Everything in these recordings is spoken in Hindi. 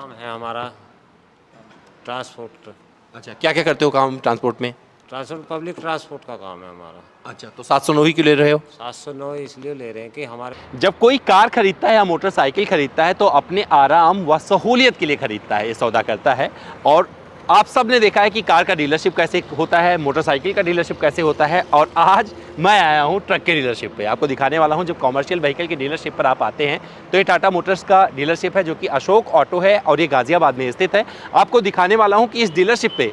काम है हमारा ट्रांसपोर्ट। अच्छा, क्या क्या करते हो काम ट्रांसपोर्ट में? ट्रांसपोर्ट पब्लिक ट्रांसपोर्ट का काम है हमारा। अच्छा, तो 709 ही क्यों ले रहे हो? 709 इसलिए ले रहे हैं कि हमारे जब कोई कार खरीदता है या मोटरसाइकिल खरीदता है तो अपने आराम व सहूलियत के लिए खरीदता है, ये सौदा करता है। और आप सब ने देखा है कि कार का डीलरशिप कैसे होता है, मोटरसाइकिल का डीलरशिप कैसे होता है। और आज मैं आया हूँ ट्रक के डीलरशिप पे, आपको दिखाने वाला हूँ। जब कॉमर्शियल व्हीकल के डीलरशिप पर आप आते हैं तो ये टाटा मोटर्स का डीलरशिप है, जो कि अशोक ऑटो है और ये गाजियाबाद में स्थित है। आपको दिखाने वाला हूँ कि इस डीलरशिप पे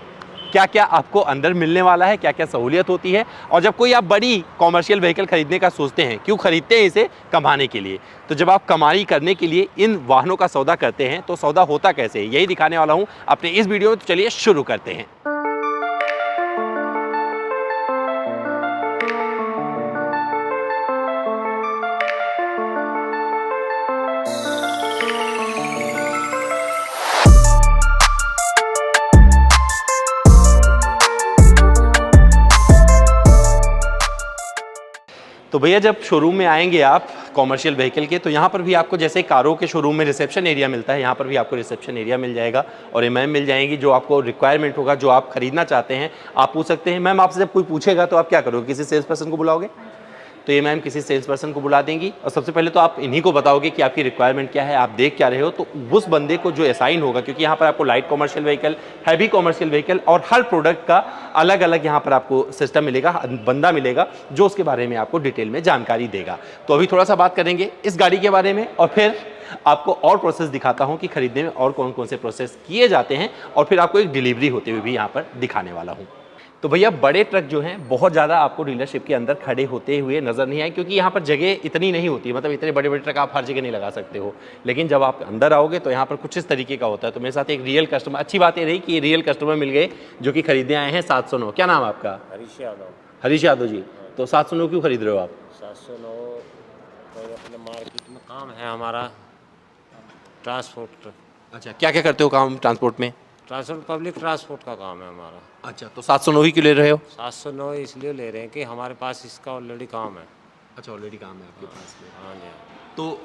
क्या क्या आपको अंदर मिलने वाला है, क्या क्या सहूलियत होती है। और जब कोई आप बड़ी कॉमर्शियल व्हीकल खरीदने का सोचते हैं, क्यों खरीदते हैं? इसे कमाने के लिए। तो जब आप कमाई करने के लिए इन वाहनों का सौदा करते हैं तो सौदा होता कैसे है, यही दिखाने वाला हूं अपने इस वीडियो में। तो चलिए शुरू करते हैं। तो भैया जब शोरूम में आएंगे आप कॉमर्शियल व्हीकल के, तो यहाँ पर भी आपको जैसे कारों के शोरूम में रिसेप्शन एरिया मिलता है, यहाँ पर भी आपको रिसेप्शन एरिया मिल जाएगा और एमएम मिल जाएंगी। जो आपको रिक्वायरमेंट होगा, जो आप खरीदना चाहते हैं, आप पूछ सकते हैं। मैम आपसे जब कोई पूछेगा तो आप क्या करोगे? किसी सेल्स पर्सन को बुलाओगे? तो ये मैम किसी सेल्स पर्सन को बुला देंगी और सबसे पहले तो आप इन्हीं को बताओगे कि आपकी रिक्वायरमेंट क्या है, आप देख क्या रहे हो। तो उस बंदे को जो असाइन होगा, क्योंकि यहाँ पर आपको light commercial vehicle, heavy commercial vehicle और हर प्रोडक्ट का अलग अलग यहाँ पर आपको सिस्टम मिलेगा, बंदा मिलेगा जो उसके बारे में आपको डिटेल में जानकारी देगा। तो अभी थोड़ा सा बात करेंगे इस गाड़ी के बारे में और फिर आपको और प्रोसेस दिखाता हूँ कि खरीदने में और कौन कौन से प्रोसेस किए जाते हैं, और फिर आपको एक डिलीवरी होते हुए भी यहाँ पर दिखाने वाला हूँ। तो भैया बड़े ट्रक जो हैं बहुत ज़्यादा आपको डीलरशिप के अंदर खड़े होते हुए नज़र नहीं आए, क्योंकि यहाँ पर जगह इतनी नहीं होती। मतलब इतने बड़े बड़े ट्रक आप हर जगह नहीं लगा सकते हो। लेकिन जब आप अंदर आओगे तो यहाँ पर कुछ इस तरीके का होता है। तो मेरे साथ एक रियल कस्टमर, अच्छी बात ये रही कि रियल कस्टमर मिल गए जो कि खरीदने आए हैं 709। क्या नाम है आपका? हरीश यादव। हरीश यादव जी। तो 709 क्यों खरीद रहे हो आप? 709 तो अपने मार्केट में काम है हमारा ट्रांसपोर्ट। अच्छा, क्या क्या करते हो काम ट्रांसपोर्ट में? ट्रांसपोर्ट पब्लिक ट्रांसपोर्ट का काम है हमारा। अच्छा, तो 709 ही क्यों ले रहे हो? 709 इसलिए ले रहे हैं कि हमारे पास इसका ऑलरेडी काम है। अच्छा, ऑलरेडी काम है आपके पास में। हाँ जी। तो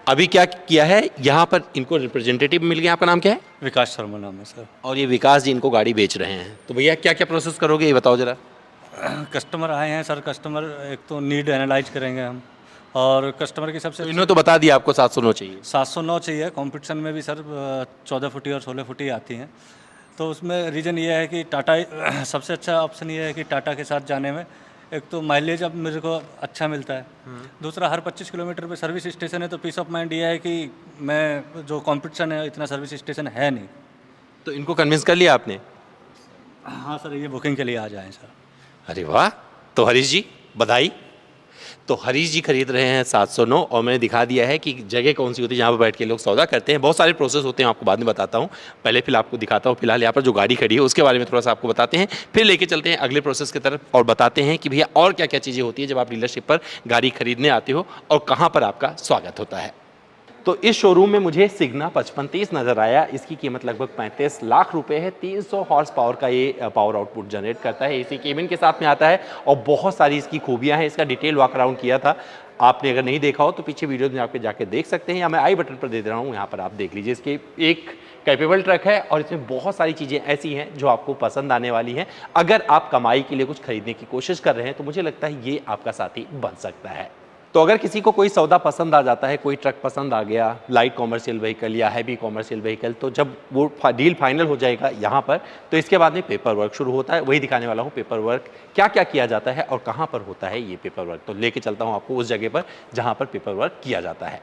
अभी क्या किया है यहाँ पर? इनको रिप्रेजेंटेटिव मिल गया। आपका नाम क्या है? विकास शर्मा नाम है सर। और ये विकास जी इनको गाड़ी बेच रहे हैं। तो भैया क्या क्या प्रोसेस करोगे ये बताओ जरा। कस्टमर आए हैं सर, कस्टमर एक तो नीड एनालाइज करेंगे हम, और कस्टमर की सबसे तो इन्होंने तो बता दिया आपको 709 चाहिए। 709 चाहिए। कंपटीशन में भी सर 14 फुटी और 16 फुटी आती हैं। तो उसमें रीज़न ये है कि टाटा सबसे अच्छा ऑप्शन ये है कि टाटा के साथ जाने में एक तो माइलेज अब मेरे को अच्छा मिलता है, दूसरा हर 25 किलोमीटर पे सर्विस स्टेशन है। तो पीस ऑफ माइंड ये है कि मैं जो कंपटीशन है इतना सर्विस स्टेशन है नहीं। तो इनको कन्विंस कर लिया आपने? हाँ सर, ये बुकिंग के लिए आ जाएँ सर। अरे वाह, तो हरीश जी बधाई। तो हरीश जी खरीद रहे हैं 709 और मैंने दिखा दिया है कि जगह कौन सी होती है जहाँ पर बैठ के लोग सौदा करते हैं। बहुत सारे प्रोसेस होते हैं, आपको बाद में बताता हूँ। पहले फिर आपको दिखाता हूँ, फिलहाल यहाँ पर जो गाड़ी खड़ी है उसके बारे में थोड़ा सा आपको बताते हैं, फिर लेके चलते हैं अगले प्रोसेस की तरफ और बताते हैं कि भैया और क्या क्या चीज़ें होती है जब आप डीलरशिप पर गाड़ी खरीदने आते हो और कहाँ पर आपका स्वागत होता है। तो इस शोरूम में मुझे सिग्ना 5530 नज़र आया। इसकी कीमत लगभग 35 लाख रुपए है। 300 हॉर्स पावर का ये पावर आउटपुट जनरेट करता है। एसी केबिन के साथ में आता है और बहुत सारी इसकी खूबियां हैं। इसका डिटेल वॉक अराउंड किया था, आपने अगर नहीं देखा हो तो पीछे वीडियो में आपके जाके देख सकते हैं, या मैं आई बटन पर दे रहा हूँ, यहाँ पर आप देख लीजिए। इसके एक कैपेबल ट्रक है और इसमें बहुत सारी चीज़ें ऐसी हैं जो आपको पसंद आने वाली हैं। अगर आप कमाई के लिए कुछ खरीदने की कोशिश कर रहे हैं तो मुझे लगता है ये आपका साथी बन सकता है। तो अगर किसी को कोई सौदा पसंद आ जाता है, कोई ट्रक पसंद आ गया, लाइट कॉमर्शियल व्हीकल या हैवी कॉमर्शियल व्हीकल, तो जब वो डील फाइनल हो जाएगा यहाँ पर, तो इसके बाद में पेपर वर्क शुरू होता है। वही दिखाने वाला हूँ पेपर वर्क क्या क्या किया जाता है और कहाँ पर होता है ये पेपर वर्क। तो लेके चलता हूँ आपको उस जगह पर जहाँ पर पेपर वर्क किया जाता है।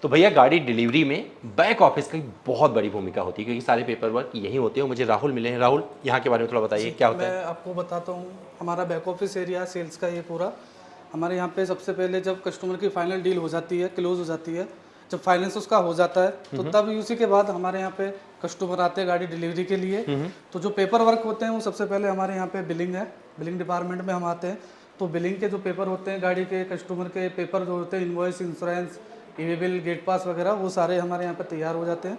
तो भैया गाड़ी डिलीवरी में बैक ऑफिस की बहुत बड़ी भूमिका होती है, क्योंकि सारे पेपर वर्क यही होते हैं। मुझे राहुल मिले हैं। राहुल, यहाँ के बारे में थोड़ा बताइए क्या होता है। मैं आपको बताता हूँ, हमारा बैक ऑफिस एरिया सेल्स का ये पूरा। हमारे यहाँ पे सबसे पहले जब कस्टमर की फाइनल डील हो जाती है, क्लोज हो जाती है, जब फाइनेंस उसका हो जाता है, तो तब उसी के बाद हमारे यहाँ पे कस्टमर आते हैं गाड़ी डिलीवरी के लिए। तो जो पेपर वर्क होते हैं वो सबसे पहले हमारे यहाँ पे बिलिंग है, बिलिंग डिपार्टमेंट में हम आते हैं। तो बिलिंग के जो पेपर होते हैं, गाड़ी के कस्टमर के पेपर जो होते हैं, invoice, insurance, EV bill, gate pass वगैरह, वो सारे हमारे यहाँ पे तैयार हो जाते हैं।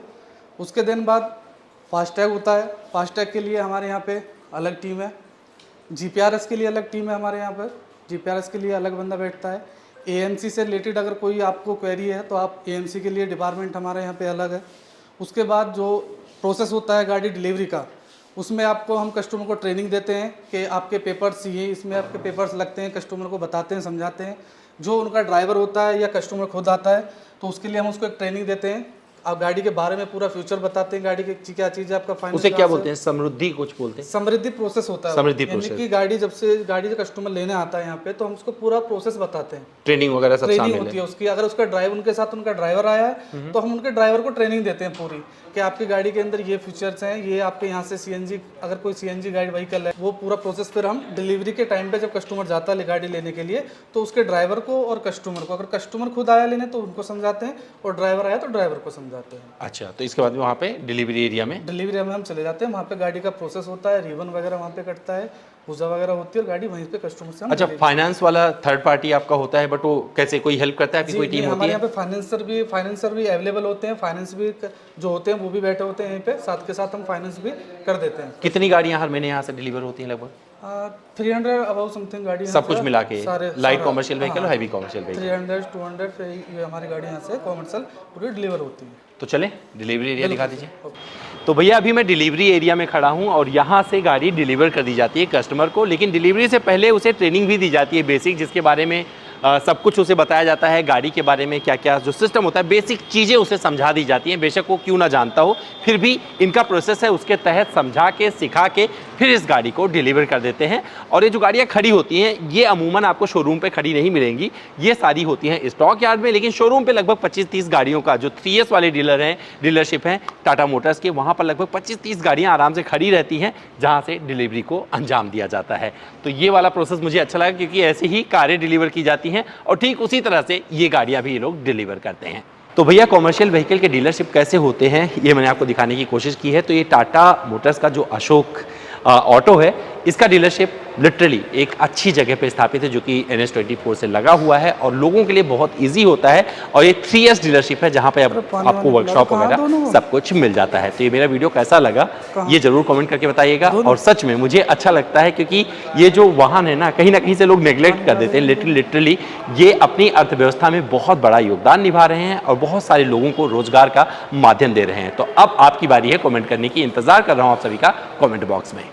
उसके दिन बाद फास्टैग होता है। फास्टैग के लिए हमारे यहाँ पे अलग टीम है, जीपीआरएस के लिए अलग टीम है हमारे यहाँ पर, जीपीआरएस के लिए अलग बंदा बैठता है। एएमसी से रिलेटेड अगर कोई आपको क्वेरी है तो आप एएमसी के लिए डिपार्टमेंट हमारे यहाँ पे अलग है। उसके बाद जो प्रोसेस होता है गाड़ी डिलीवरी का, उसमें आपको हम कस्टमर को ट्रेनिंग देते हैं कि आपके पेपर्स ये इसमें आपके पेपर्स लगते हैं, कस्टमर को बताते हैं, समझाते हैं। जो उनका ड्राइवर होता है या कस्टमर खुद आता है तो उसके लिए हम उसको एक ट्रेनिंग देते हैं। आप गाड़ी के बारे में पूरा फ्यूचर बताते हैं, गाड़ी की क्या चीज़ है, आपका फाइनेंस उसे क्या बोलते हैं? समृद्धि कुछ बोलते हैं? समृद्धि प्रोसेस होता है। समृद्धि यानी प्रोसेस। कि गाड़ी से कस्टमर लेने आता है यहाँ पे तो हम उसको पूरा प्रोसेस बताते हैं। ट्रेनिंग वगैरह सब ट्रेनिंग शामिल होती है? है उसकी। अगर उसका ड्राइवर उनके साथ उनका ड्राइवर आया है तो हम उनके ड्राइवर को ट्रेनिंग देते हैं पूरी कि आपकी गाड़ी के अंदर ये फीचर्स हैं, ये आपके यहाँ से सीएनजी, अगर कोई सीएनजी गाड़ी व्हीकल है वो पूरा प्रोसेस फिर हम डिलीवरी के टाइम पे जब कस्टमर जाता है गाड़ी लेने के लिए तो उसके ड्राइवर को और कस्टमर को, अगर कस्टमर खुद आया लेने तो उनको समझाते हैं और ड्राइवर आया तो ड्राइवर को समझाते हैं। अच्छा, तो इसके बाद में वहाँ पे डिलीवरी एरिया में हम चले जाते हैं, वहाँ पे गाड़ी का प्रोसेस होता है, रिबन वगैरह वहाँ पे कटता है, पूजा वगैरह होती है और गाड़ी वहीं पे कस्टमर से हम अच्छा, फाइनेंस वाला थर्ड पार्टी आपका होता है, बट वो कैसे, कोई हेल्प करता है? आपकी कोई टीम होती हमारे है? यहाँ पे फाइनेंसर भी अवेलेबल होते हैं, फाइनेंस भी जो होते हैं वो भी बैठे होते हैं यहीं पे, साथ के साथ हम फाइनेंस भी कर देते हैं। कितनी गाड़ियाँ हर महीने यहाँ से डिलीवर होती हैं लगभग? 300 अबाउ समथिंग गाड़ी सब कुछ मिला के, लाइट कॉमर्शियल व्हीकल और हाँ, हैवी कॉमर्शियल व्हीकल? 300 200 ये हमारी गाड़ी यहाँ से कॉमर्शियल पूरी डिलीवर होती है। तो चले डिलीवरी एरिया दिखा दीजिए। तो भैया अभी मैं डिलीवरी एरिया में खड़ा हूँ और यहाँ से गाड़ी डिलीवर कर दी जाती है कस्टमर को, लेकिन डिलीवरी से पहले उसे ट्रेनिंग भी दी जाती है बेसिक, जिसके बारे में सब कुछ उसे बताया जाता है, गाड़ी के बारे में क्या क्या जो सिस्टम होता है, बेसिक चीज़ें उसे समझा दी जाती हैं। बेशक वो क्यों ना जानता हो, फिर भी इनका प्रोसेस है, उसके तहत समझा के सिखा के फिर इस गाड़ी को डिलीवर कर देते हैं। और ये जो गाड़ियाँ खड़ी होती हैं ये अमूमन आपको शोरूम पे खड़ी नहीं मिलेंगी, ये सारी होती हैं स्टॉक यार्ड में, लेकिन शोरूम पे लगभग 25-30 गाड़ियों का, जो 3S वाले डीलर हैं, डीलरशिप हैं टाटा मोटर्स के, वहाँ पर लगभग 25-30 गाड़ियाँ आराम से खड़ी रहती हैं जहाँ से डिलीवरी को अंजाम दिया जाता है। तो ये वाला प्रोसेस मुझे अच्छा लगा, क्योंकि ऐसे ही कारें डिलीवर की जाती हैं और ठीक उसी तरह से ये गाड़ियाँ भी ये लोग डिलीवर करते हैं। तो भैया कॉमर्शियल व्हीकल के डीलरशिप कैसे होते हैं ये मैंने आपको दिखाने की कोशिश की है। तो ये टाटा मोटर्स का जो अशोक ऑटो है, इसका डीलरशिप लिटरली एक अच्छी जगह पे स्थापित है जो कि NH24 से लगा हुआ है और लोगों के लिए बहुत इजी होता है। और ये 3S डीलरशिप है जहाँ पे आपको वर्कशॉप वगैरह सब कुछ मिल जाता है। तो ये मेरा वीडियो कैसा लगा ये जरूर कमेंट करके बताइएगा। और सच में मुझे अच्छा लगता है, क्योंकि ये जो वाहन है ना, कहीं ना कहीं से लोग नेग्लेक्ट कर देते हैं, लिटरली ये अपनी अर्थव्यवस्था में बहुत बड़ा योगदान निभा रहे हैं और बहुत सारे लोगों को रोजगार का माध्यम दे रहे हैं। तो अब आपकी बारी है कमेंट करने की, इंतजार कर रहा हूँ आप सभी का कमेंट बॉक्स में।